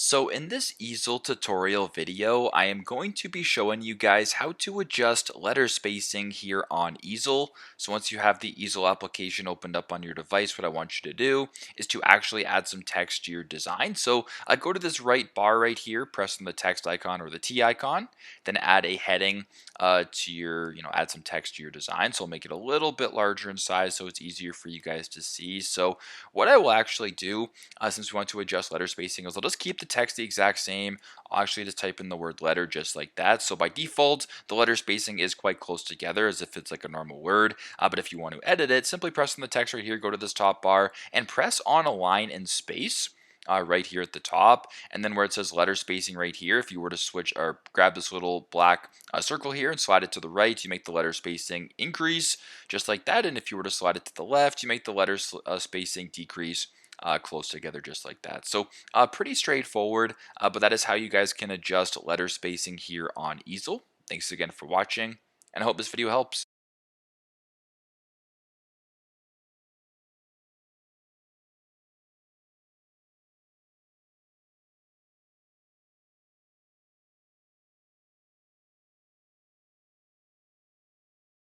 So in this easel tutorial video, I am going to be showing you guys how to adjust letter spacing here on Easil. So once you have the Easel application opened up on your device, what I want you to do is to actually add some text to your design. So go to this right bar right here, press on the text icon or the T icon, then add a heading to your, add some text to your design. So I'll make it a little bit larger in size so it's easier for you guys to see. So what I will actually do since we want to adjust letter spacing is I'll just keep the text the exact same. I'll actually just type in the word letter just like that. So by default, the letter spacing is quite close together as if it's like a normal word. But if you want to edit it, simply press on the text right here, go to this top bar and press on align and space. Right here at the top, and then where it says letter spacing right here, if you were to switch or grab this little black circle here and slide it to the right, you make the letter spacing increase just like that. And if you were to slide it to the left, you make the letter spacing decrease close together just like that. So pretty straightforward, but that is how you guys can adjust letter spacing here on Easel. Thanks again for watching, and I hope this video helps.